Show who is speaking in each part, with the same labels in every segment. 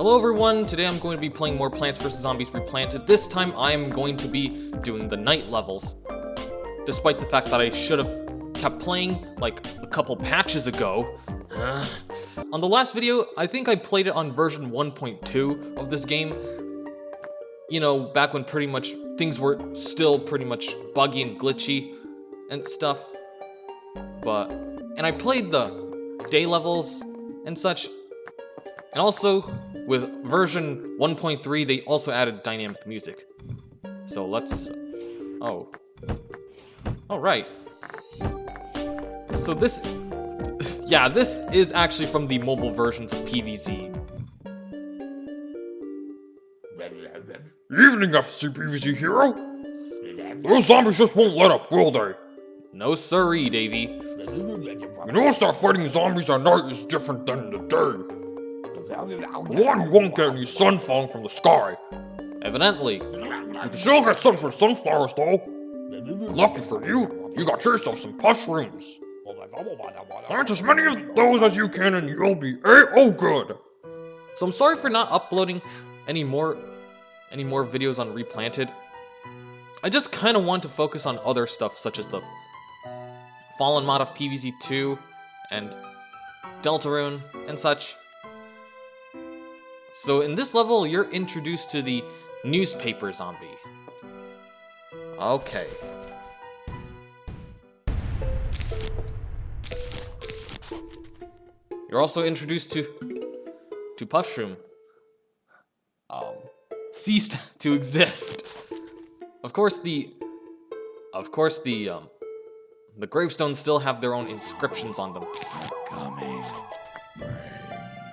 Speaker 1: Hello everyone, today I'm going to be playing more Plants vs. Zombies Replanted. This time I am going to be doing the night levels. Despite the fact that I should have kept playing like a couple patches ago. On the last video, I think I played it on version 1.2 of this game. You know, back when pretty much things were still pretty much buggy and glitchy and stuff. And I played the day levels and such. And also, with version 1.3, they also added dynamic music. So let's... Oh. Alright. So this... Yeah, this is actually from the mobile versions of PvZ.
Speaker 2: Evening, SCPvZHiro. Those zombies just won't let up, will they?
Speaker 1: No siree, Davey.
Speaker 2: You notice that fighting zombies at night is different than in the day. One, you won't get any sun falling from the sky.
Speaker 1: Evidently.
Speaker 2: You can still get sun for sunflowers, though. Lucky for you, you got yourself some mushrooms. Plant as many of those as you can and you'll be A-oh good.
Speaker 1: So I'm sorry for not uploading any more videos on Replanted. I just kind of want to focus on other stuff such as the Fallen mod of PvZ2 and Deltarune and such. So in this level, you're introduced to the newspaper zombie. Okay. You're also introduced to Puffshroom. Ceased to exist. Of course the gravestones still have their own inscriptions on them.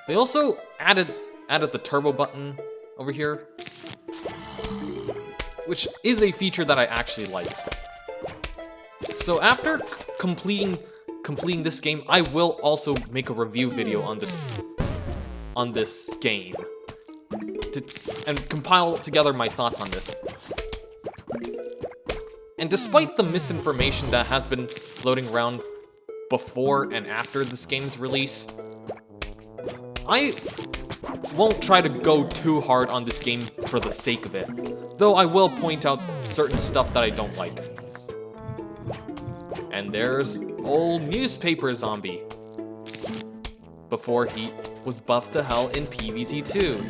Speaker 1: They also added the turbo button over here, which is a feature that I actually like. So after completing this game, I will also make a review video on this game and compile together my thoughts on this. And despite the misinformation that has been floating around before and after this game's release, I won't try to go too hard on this game for the sake of it, though I will point out certain stuff that I don't like. And there's old newspaper zombie, before he was buffed to hell in PvZ2.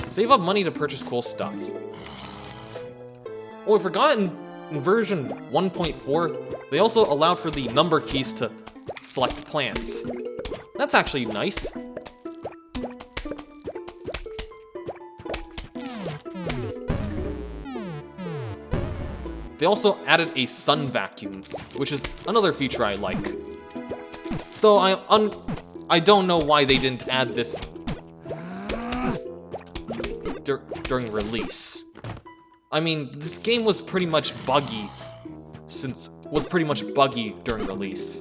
Speaker 1: Save up money to purchase cool stuff. Oh, I forgot in version 1.4, they also allowed for the number keys to select plants. That's actually nice. They also added a sun vacuum, which is another feature I like. Though I don't know why they didn't add this during release. I mean, this game was pretty much buggy during release.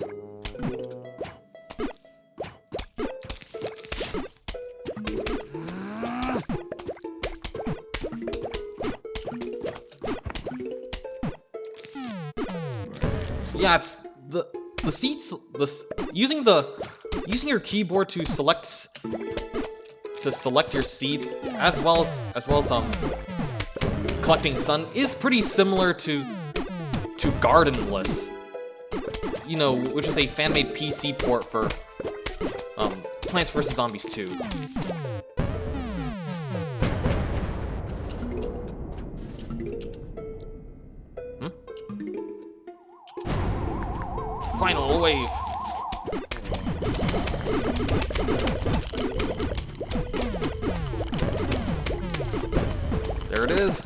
Speaker 1: Yeah, it's the seats. Using your keyboard to select your seat, as well as collecting sun, is pretty similar to Gardenless. You know, which is a fan-made PC port for Plants vs. Zombies 2. Final wave. There it is.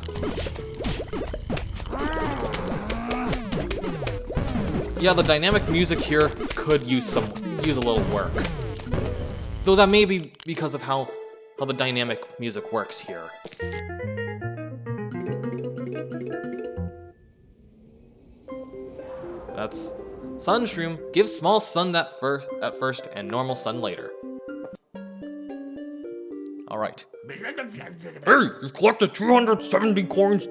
Speaker 1: Yeah, the dynamic music here could use a little work. Though that may be because of how the dynamic music works here. That's Sunshroom. Give small sun at first and normal sun later. Alright.
Speaker 2: Hey, you've collected 270 coins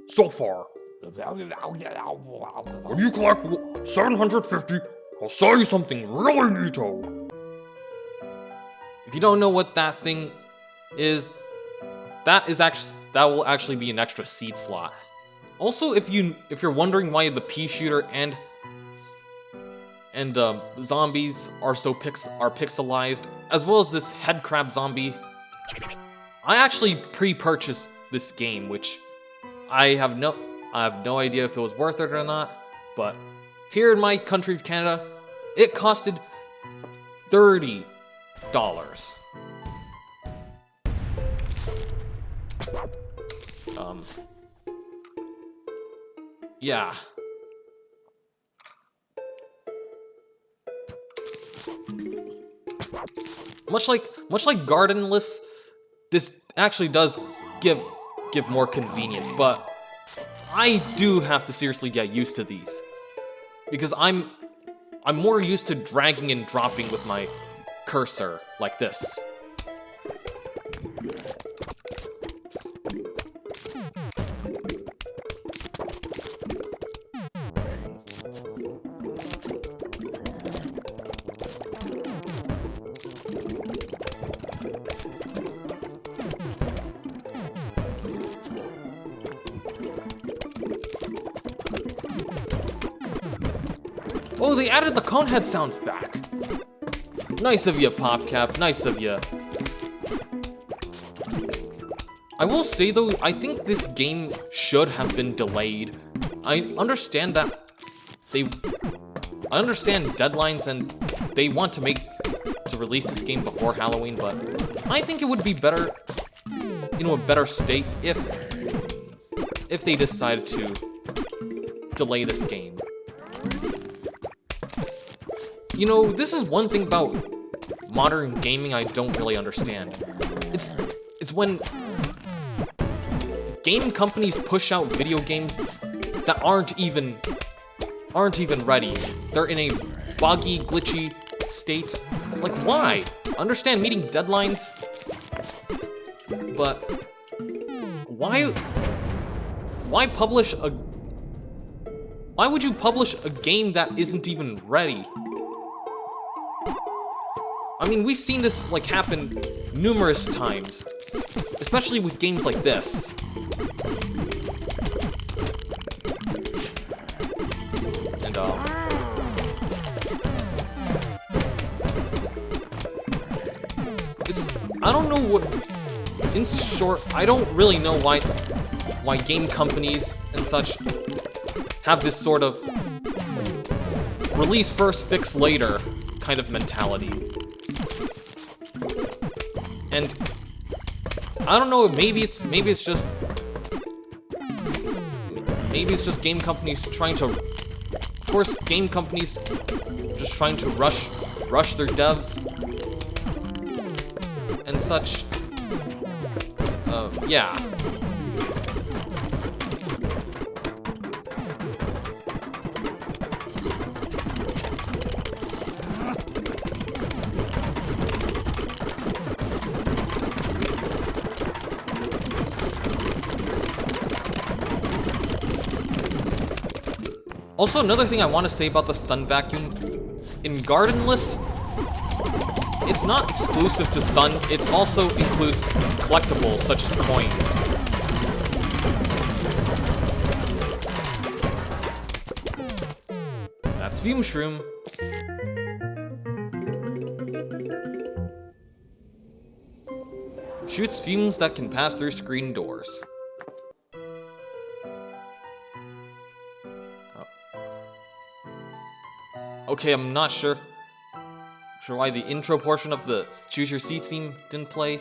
Speaker 2: so far. When you collect 750, I'll sell you something really neato.
Speaker 1: If you don't know what that thing is, that will actually be an extra seed slot. Also, if you're wondering why the pea shooter and zombies are pixelized, as well as this head crab zombie, I actually pre-purchased this game, which I have no idea if it was worth it or not, but here in my country of Canada, it costed $30. Yeah. Much like Gardenless, this actually does give more convenience, but I do have to seriously get used to these. Because I'm more used to dragging and dropping with my cursor like this. Oh, they added the cone head sounds back. Nice of you, PopCap. Nice of you. I will say though, I think this game should have been delayed. I understand deadlines and they want to release this game before Halloween, but I think it would be better, a better state if they decided to delay this game. This is one thing about modern gaming I don't really understand. It's when game companies push out video games that aren't even ready. They're in a buggy, glitchy state. Like, why? Understand meeting deadlines, but why would you publish a game that isn't even ready? I mean, we've seen this happen numerous times, especially with games like this. And I don't know what. In short, I don't really know why game companies and such have this sort of release first, fix later kind of mentality. And I don't know, maybe it's just game companies trying to, of course, game companies just trying to rush their devs and such. Yeah. Also, another thing I want to say about the Sun Vacuum, in Gardenless, it's not exclusive to Sun, it also includes collectibles such as coins. That's Fume Shroom. Shoots fumes that can pass through screen doors. Okay, I'm not sure why the intro portion of the Choose Your Seats theme didn't play.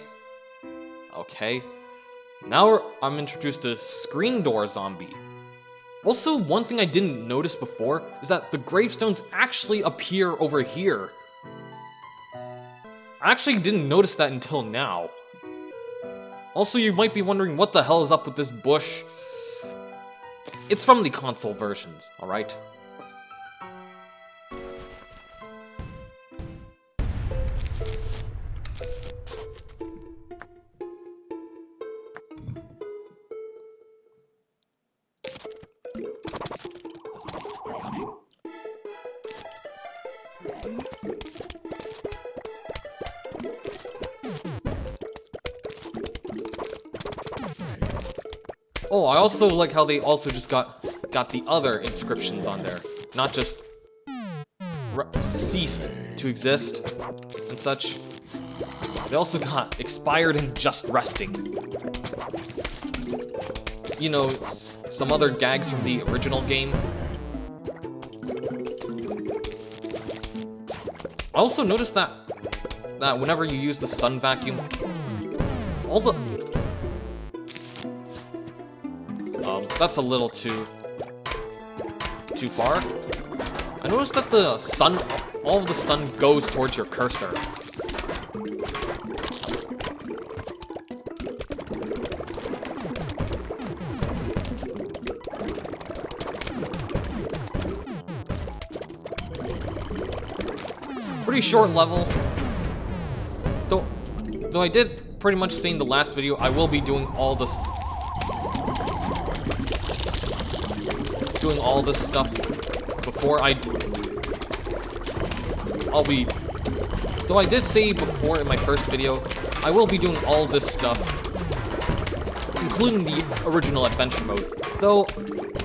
Speaker 1: Okay. Now I'm introduced to Screen Door Zombie. Also, one thing I didn't notice before is that the gravestones actually appear over here. I actually didn't notice that until now. Also, you might be wondering what the hell is up with this bush. It's from the console versions, alright? Oh, I also like how they also just got the other inscriptions on there, not just ceased to exist and such. They also got expired and just resting. You know, some other gags from the original game. I also noticed that whenever you use the sun vacuum, all the that's a little too far. I noticed that the sun, all of the sun goes towards your cursor. Pretty short level. Though I did pretty much say in the last video, I will be doing all this stuff before though I did say before in my first video, I will be doing all this stuff, including the original adventure mode, though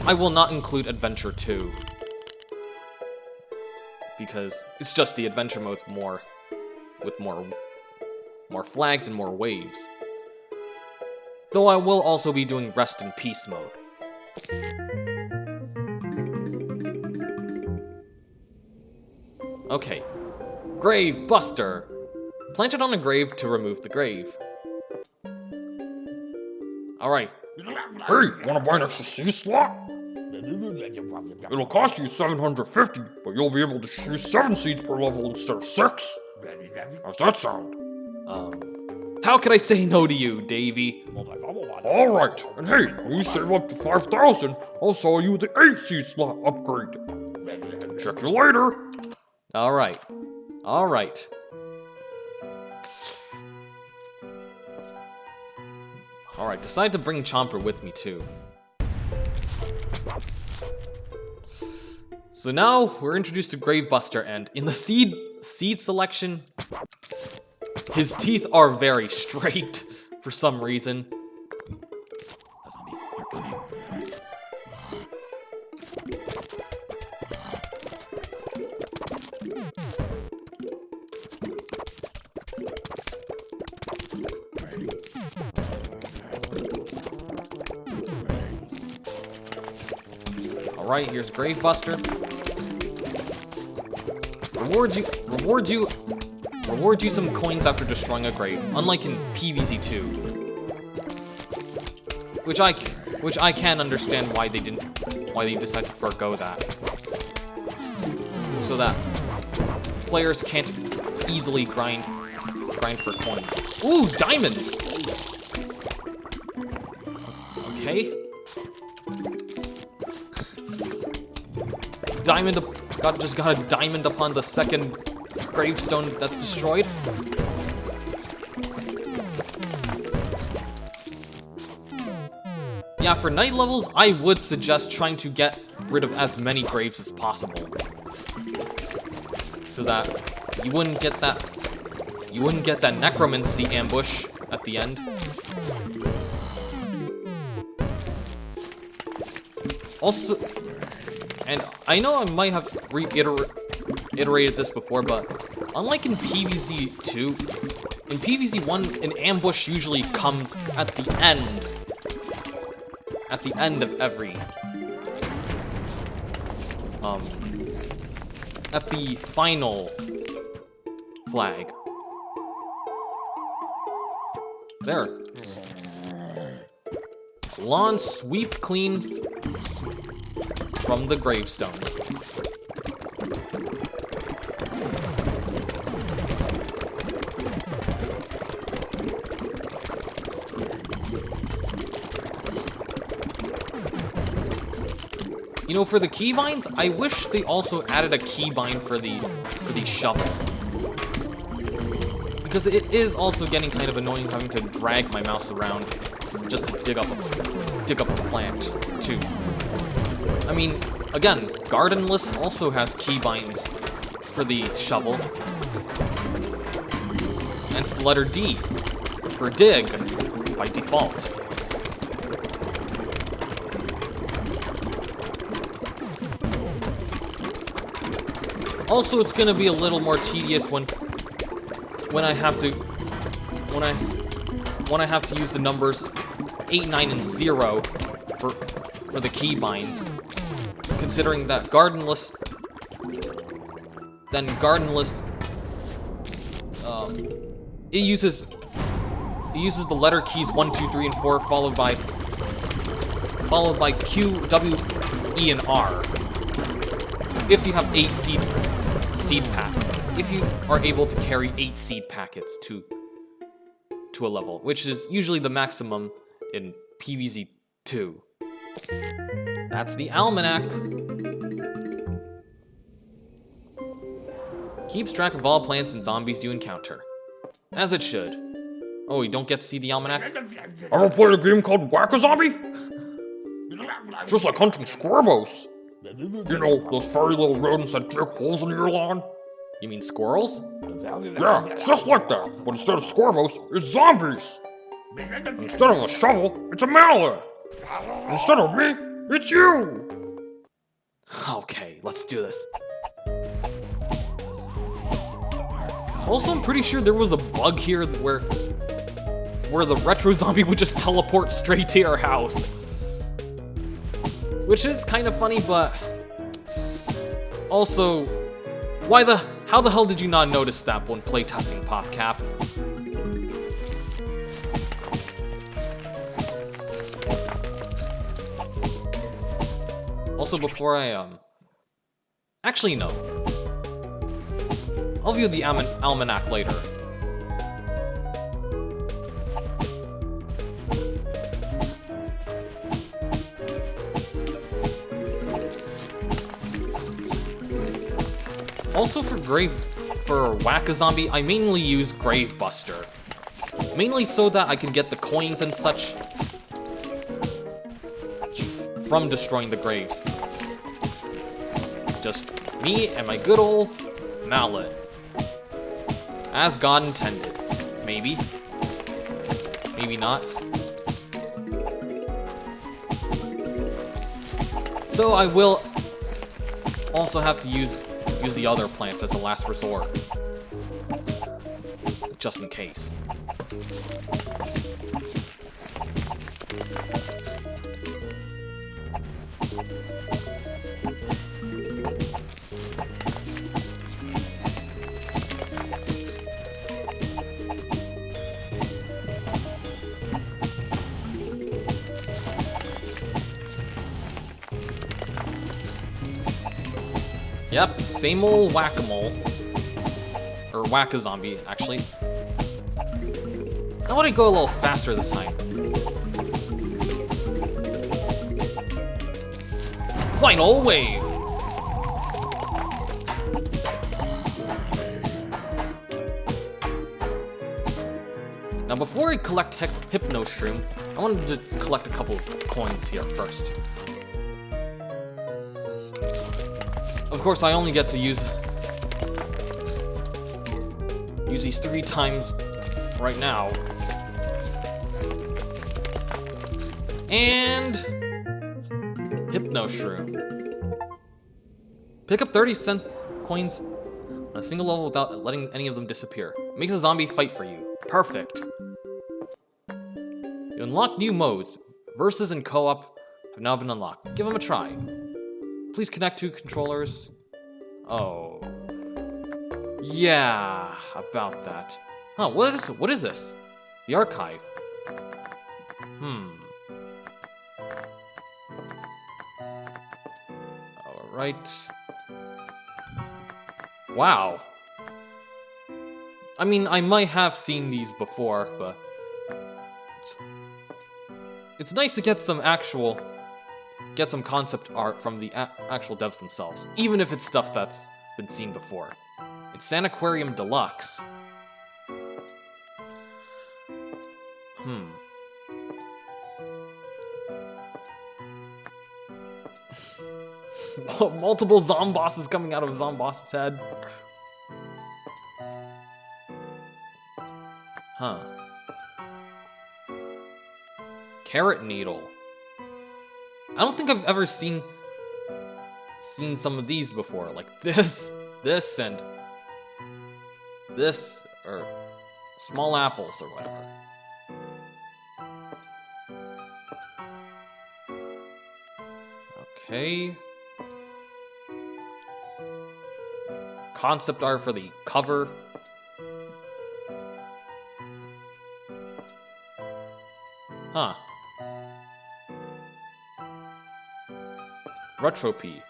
Speaker 1: I will not include Adventure 2. Because it's just the adventure mode with more flags and more waves. Though I will also be doing Rest in Peace mode. Okay. Grave Buster. Plant it on a grave to remove the grave. Alright.
Speaker 2: Hey, wanna buy an extra C slot? It'll cost you 750, but you'll be able to choose 7 seeds per level instead of 6. How's that sound?
Speaker 1: How could I say no to you, Davey?
Speaker 2: Alright, and hey, when you save up to 5,000, I'll sell you the 8 seed slot upgrade. Check you later.
Speaker 1: Alright. Alright. Alright, decide to bring Chomper with me too. So now we're introduced to Grave Buster, and in the seed selection, his teeth are very straight for some reason. Alright, here's Grave Buster. Rewards you some coins after destroying a grave, unlike in PvZ2. Which I can understand why they decided to forego that. So that players can't easily grind for coins. Ooh, diamonds! Okay. Just got a diamond upon the second gravestone that's destroyed. Yeah, for night levels, I would suggest trying to get rid of as many graves as possible, so that you wouldn't get that necromancy ambush at the end. Also, and I know I might have reiterated this before, but unlike in PvZ2, in PvZ1, an ambush usually comes at the end. At the end of every... at the final flag. There. Lawn sweep clean from the gravestones. You know, for the keybinds, I wish they also added a keybind for the shovel. Because it is also getting kind of annoying having to drag my mouse around just to dig up a plant, too. I mean, again, Gardenless also has keybinds for the shovel. And it's the letter D for dig by default. Also, it's gonna be a little more tedious when I have to use the numbers 8, 9, and 0 for the keybinds. Considering that Gardenless it uses the letter keys 1, 2, 3, and 4 followed by Q, W, E, and R. If you have 8 seed pack, if you are able to carry 8 seed packets to a level, which is usually the maximum in PvZ2. That's the Almanac. Keeps track of all plants and zombies you encounter. As it should. Oh, you don't get to see the Almanac?
Speaker 2: Ever played a game called Whack-A-Zombie? Just like hunting squirmos. You know, those furry little rodents that dig holes in your lawn?
Speaker 1: You mean squirrels?
Speaker 2: Yeah, just like that. But instead of squirmos, it's zombies. Instead of a shovel, it's a mallet. Instead of me, it's you.
Speaker 1: Okay, let's do this. Also, I'm pretty sure there was a bug here where the retro zombie would just teleport straight to your house. Which is kind of funny, but also, how the hell did you not notice that when playtesting PopCap? Also, before I, actually, no. I'll view the Almanac later. Also, for Whack-A-Zombie, I mainly use Gravebuster. Mainly so that I can get the coins and such from destroying the graves. Just me and my good old mallet. As God intended. Maybe. Maybe not. Though I will also have to use the other plants as a last resort. Just in case. Yep, same old whack-a-mole. Or Whack-A-Zombie, actually. How would I go a little faster this time? Final wave! Now before I collect Hypno Shroom, I wanted to collect a couple of coins here first. Of course, I only get to use these 3 times right now. And Hypno Shroom. Pick up 30-cent coins on a single level without letting any of them disappear. Makes a zombie fight for you. Perfect. You unlock new modes. Versus and co-op have now been unlocked. Give them a try. Please connect 2 controllers. Oh. Yeah, about that. Huh, what is this? The archive. Alright. Wow. I mean, I might have seen these before, but it's nice to get some concept art from the actual devs themselves, even if it's stuff that's been seen before. It's Sanaquarium Deluxe. Multiple Zombosses coming out of Zomboss's head. Huh. Carrot Needle. I don't think I've ever seen some of these before, like this. this and this, or small apples or whatever. Okay. Concept art for the cover. Huh. Retropy.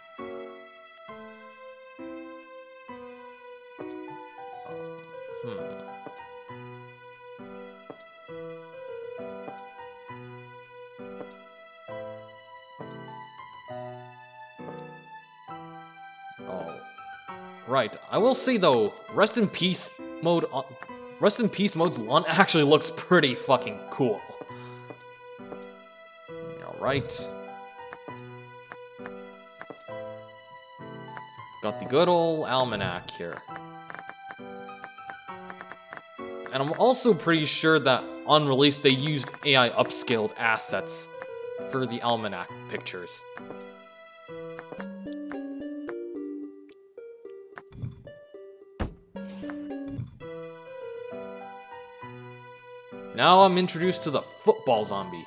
Speaker 1: Oh. Right. I will say though, Rest in Peace mode's lawn actually looks pretty fucking cool. Alright. Got the good old Almanac here. And I'm also pretty sure that on release they used AI upscaled assets for the Almanac pictures. Now I'm introduced to the football zombie,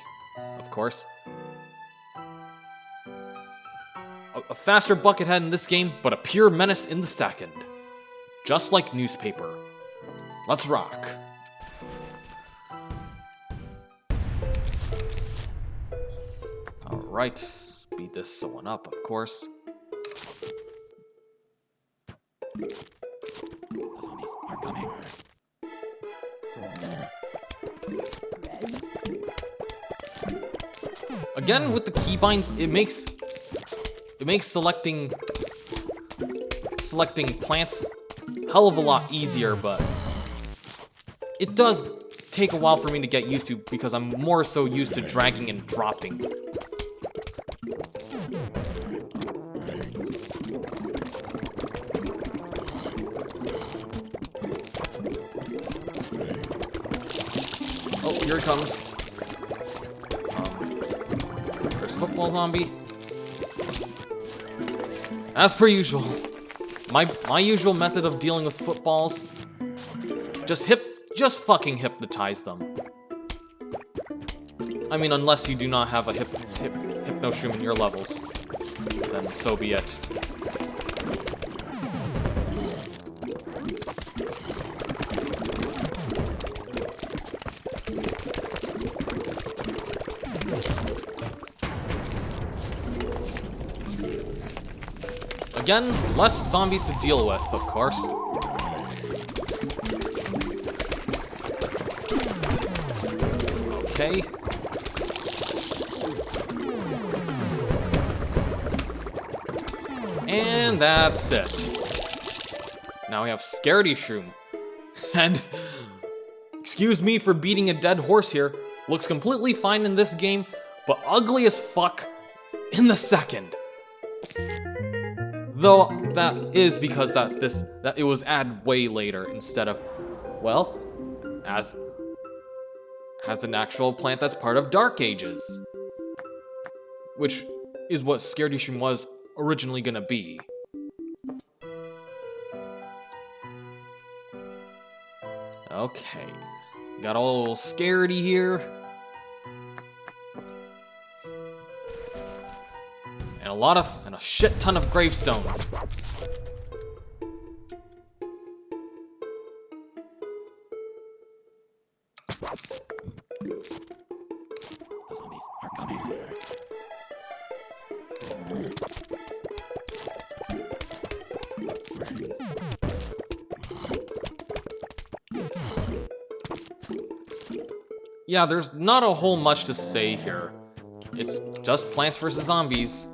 Speaker 1: of course. A faster buckethead in this game, but a pure menace in the second. Just like newspaper. Let's rock. Alright, speed this one up, of course. The zombies are coming. Again, with the keybinds, it makes selecting plants hell of a lot easier, but it does take a while for me to get used to because I'm more so used to dragging and dropping. Oh, here it comes. There's football zombie. As per usual, my usual method of dealing with footballs, just fucking hypnotize them. I mean, unless you do not have a hypnoshroom in your levels, then so be it. Again, less zombies to deal with, of course. Okay. And that's it. Now we have Scaredy Shroom. And, excuse me for beating a dead horse here, looks completely fine in this game, but ugly as fuck in the second. Though that is because that it was added way later instead of, well, as an actual plant that's part of Dark Ages, which is what Scaredy Shroom was originally gonna be. Okay, got a little Scaredy here. And a shit ton of gravestones. The zombies are coming. Yeah, there's not a whole much to say here. It's just Plants vs. Zombies.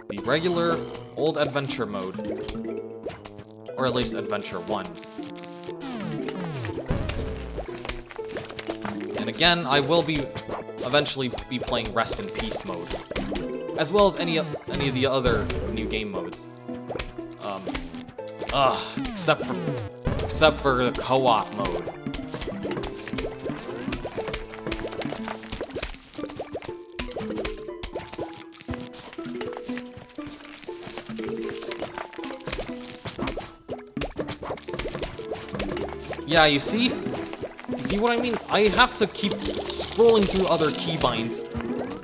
Speaker 1: The regular old adventure mode. Or at least Adventure 1. And again, I will eventually be playing Rest in Peace mode. As well as any of the other new game modes. Except for the co-op mode. Yeah, you see? You see what I mean? I have to keep scrolling through other keybinds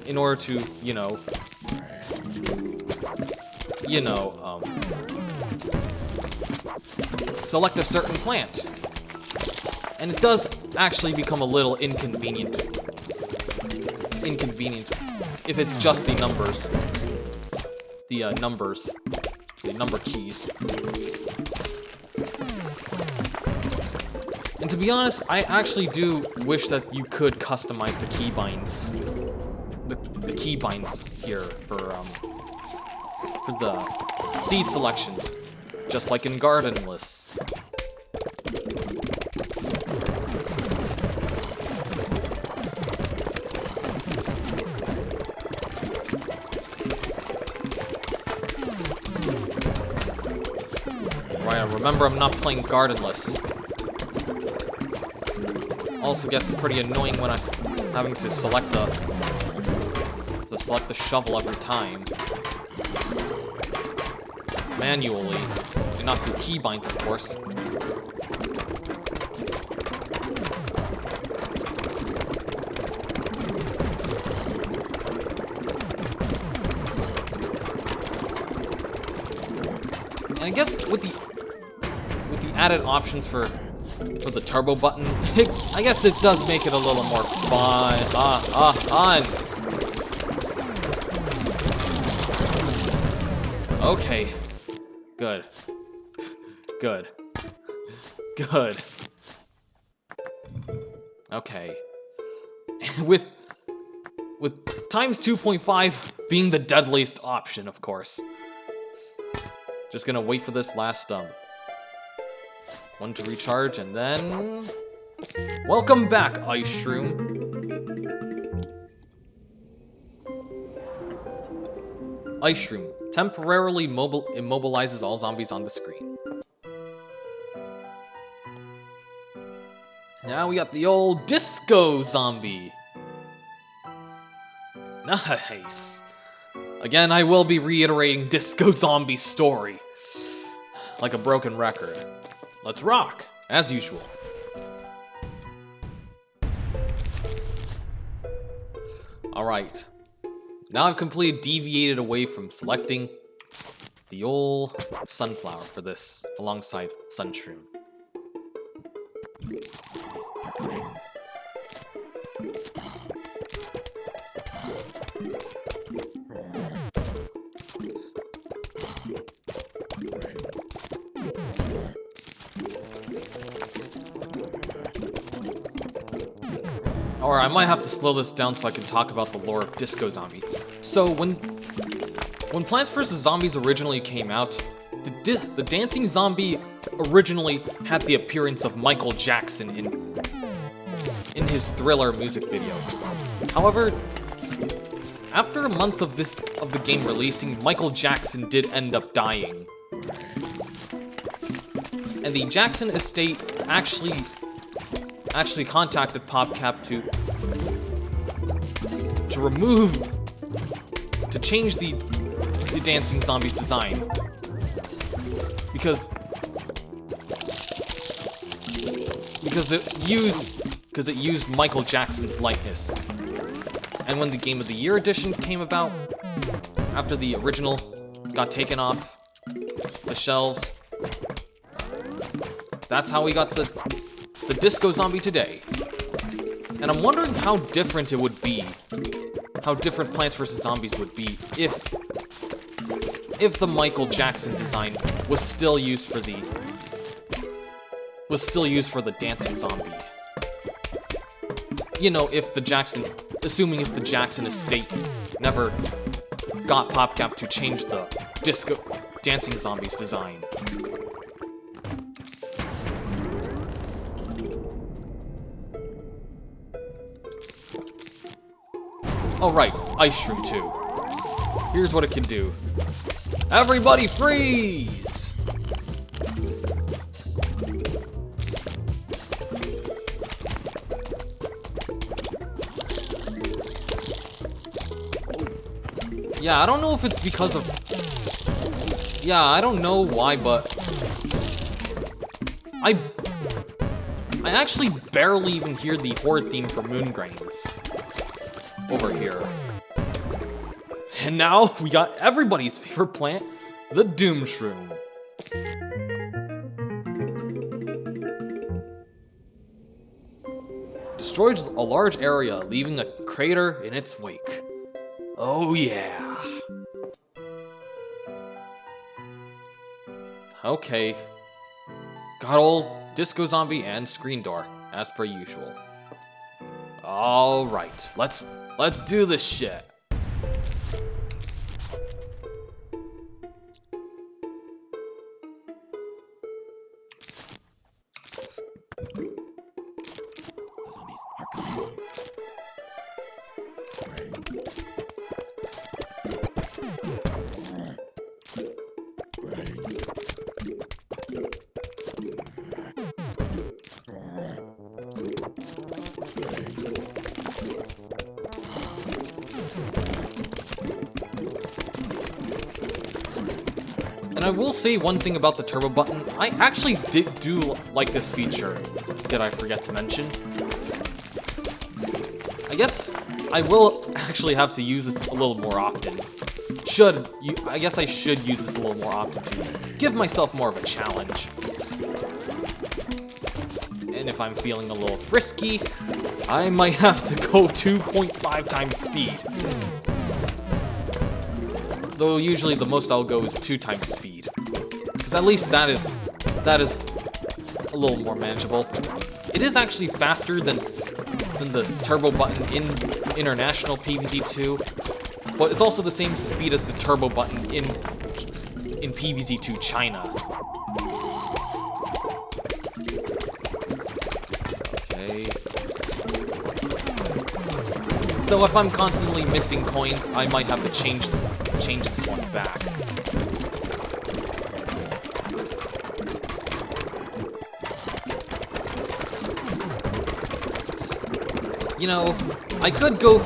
Speaker 1: in order to, select a certain plant. And it does actually become a little inconvenient if it's just the numbers. The number keys. And to be honest, I actually do wish that you could customize the keybinds. The keybinds here for the seed selections, just like in garden lists. Right, remember I'm not playing garden lists. Also gets pretty annoying when I'm having to select the shovel every time manually, and not through keybinds, of course. And I guess with the added options for the turbo button, I guess it does make it a little more fun. Fun. Okay. Good. Okay. with times 2.5 being the deadliest option, of course. Just gonna wait for this last one to recharge, and then... Welcome back, Ice Shroom. Ice Shroom temporarily immobilizes all zombies on the screen. Now we got the old disco zombie. Nice. Again, I will be reiterating Disco Zombie's story. Like a broken record. Let's rock, as usual. Alright. Now I've completely deviated away from selecting the old sunflower for this, alongside Sunshroom. Or I might have to slow this down so I can talk about the lore of Disco Zombie. So when Plants vs. Zombies originally came out, the dancing zombie originally had the appearance of Michael Jackson in his Thriller music video. However, after a month of the game releasing, Michael Jackson did end up dying. And the Jackson estate actually contacted PopCap to change the dancing zombie's design, because it used Michael Jackson's likeness. And when the Game of the Year edition came about, after the original got taken off the shelves, that's how we got the Disco Zombie today. And I'm wondering how different it would be, how different Plants vs. Zombies would be if the Michael Jackson design was still used for the dancing zombie. You know, assuming if the Jackson estate never got PopCap to change the dancing zombie's design. Alright, Ice Shroom 2. Here's what it can do. Everybody freeze! Yeah, I don't know if it's because of... Yeah, I don't know why, but... I actually barely even hear the horde theme for Moongrains over here. And now we got everybody's favorite plant, the Doom Shroom. Destroys a large area, leaving a crater in its wake. Oh yeah. Okay. Got old Disco Zombie and Screen Door, as per usual. Alright, let's do this shit. And I will say one thing about the turbo button, I actually do like this feature. Did I forget to mention? I guess I will actually have to use this a little more often. I guess I should use this a little more often to give myself more of a challenge. And if I'm feeling a little frisky, I might have to go 2.5 times speed. Though usually the most I'll go is 2 times speed. Because at least that is a little more manageable. It is actually faster than the turbo button in International PvZ2, but it's also the same speed as the turbo button in PvZ2 China. Okay. Though if I'm constantly missing coins, I might have to change this one back. You know, I could go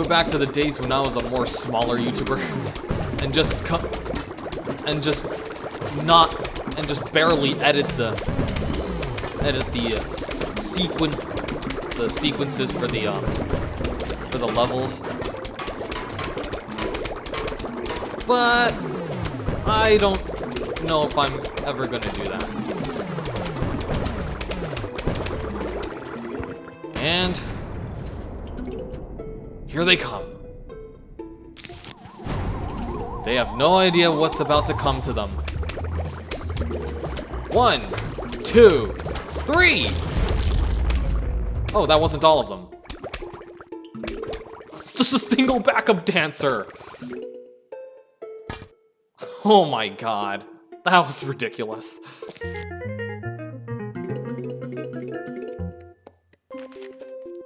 Speaker 1: back to the days when I was a more smaller YouTuber and just barely edit the sequences for the levels. But I don't know if I'm ever gonna do that. And here they come. They have no idea what's about to come to them. 1, 2, 3! Oh, that wasn't all of them. It's just a single backup dancer. Oh my god. That was ridiculous.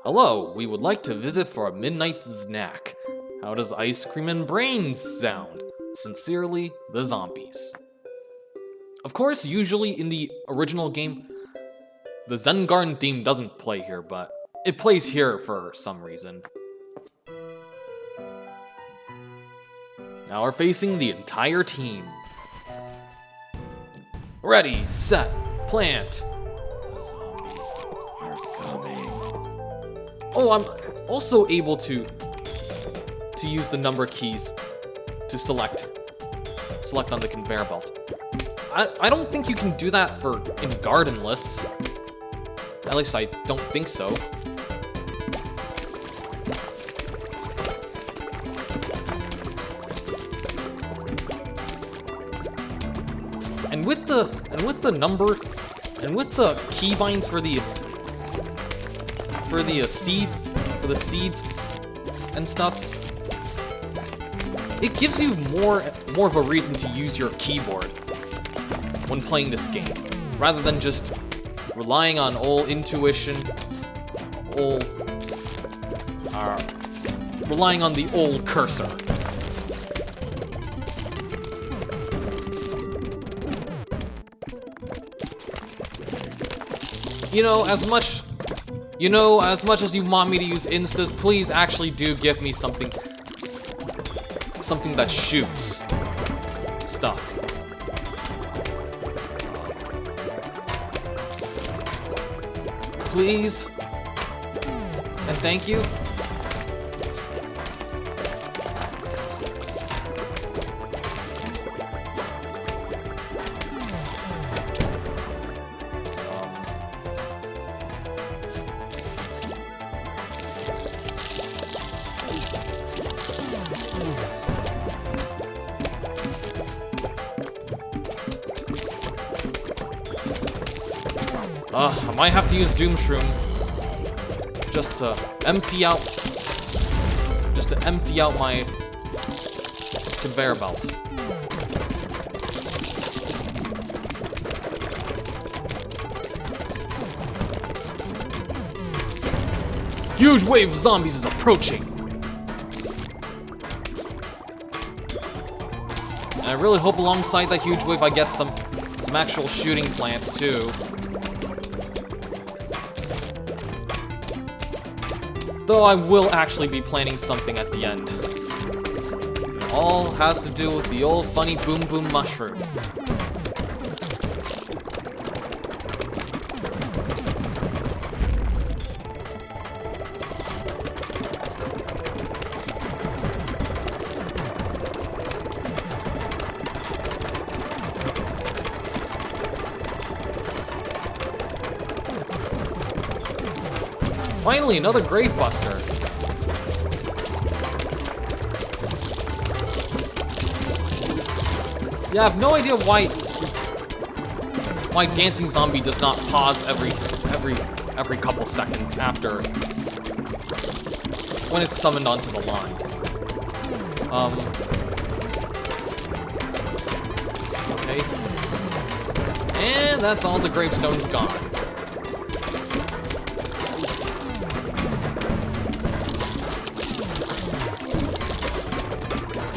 Speaker 1: Hello, we would like to visit for a midnight snack. How does ice cream and brains sound? Sincerely, the zombies. Of course, usually in the original game, the Zen Garden theme doesn't play here, but it plays here for some reason. Now we're facing the entire team. Ready, set, plant. Oh, I'm also able to use the number keys to select on the conveyor belt. I don't think you can do that in Gardenless. At least I don't think so. And with the number and with the keybinds for the seeds and stuff, it gives you more of a reason to use your keyboard when playing this game, rather than just relying on old intuition, relying on the old cursor. As much as you want me to use instas, please actually do give me something that shoots stuff. Please. And thank you. I might have to use Doom Shroom just to empty out my conveyor belt. Huge wave of zombies is approaching. And I really hope alongside that huge wave I get some actual shooting plants too. Though I will actually be planning something at the end. It all has to do with the old funny boom boom mushroom. Finally, another Grave Buster. Yeah, I have no idea why Dancing Zombie does not pause every couple seconds after when it's summoned onto the line. Okay. And that's all the gravestones gone.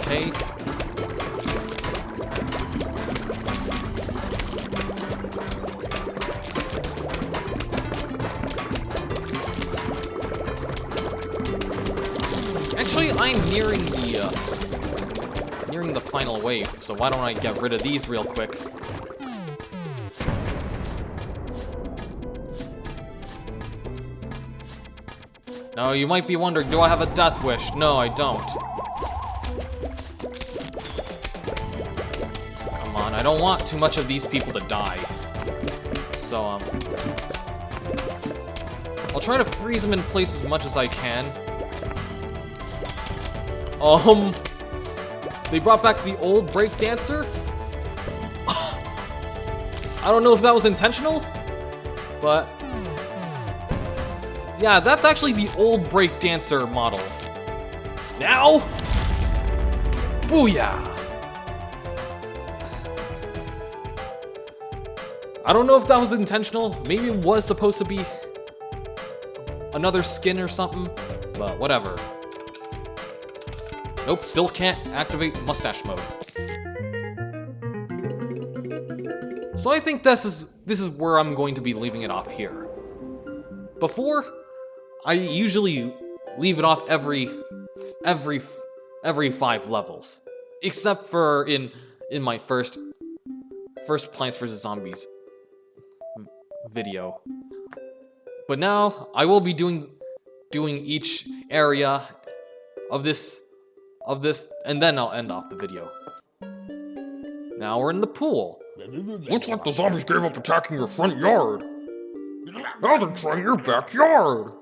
Speaker 1: Okay. Actually, I'm nearing the final wave, so why don't I get rid of these real quick? Now, you might be wondering, do I have a death wish? No, I don't. I don't want too much of these people to die. So, I'll try to freeze them in place as much as I can. They brought back the old breakdancer? I don't know if that was intentional, but... yeah, that's actually the old breakdancer model. Now? Booyah! I don't know if that was intentional. Maybe it was supposed to be another skin or something, but whatever. Nope, still can't activate mustache mode. So I think this is where I'm going to be leaving it off here. Before, I usually leave it off every 5 levels, except for in my first Plants vs. Zombies video. But now I will be doing each area of this, and then I'll end off the video. Now we're in the pool.
Speaker 2: Looks like the zombies gave up attacking your front yard. Now they're trying your backyard.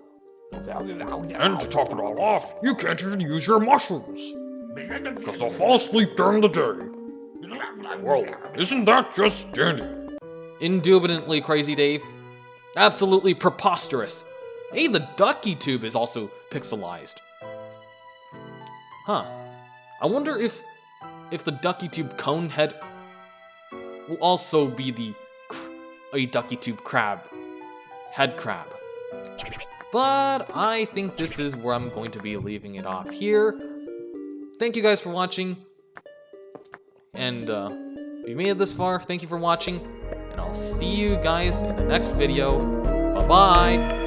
Speaker 2: And to top it all off, you can't even use your mushrooms, because they'll fall asleep during the day. Well, isn't that just dandy?
Speaker 1: Indubitably crazy, Dave. Absolutely preposterous. Hey, the ducky tube is also pixelized. Huh. I wonder if the ducky tube cone head will also be a ducky tube head crab. But I think this is where I'm going to be leaving it off here. Thank you guys for watching. And if you made it this far, thank you for watching. And I'll see you guys in the next video. Bye-bye.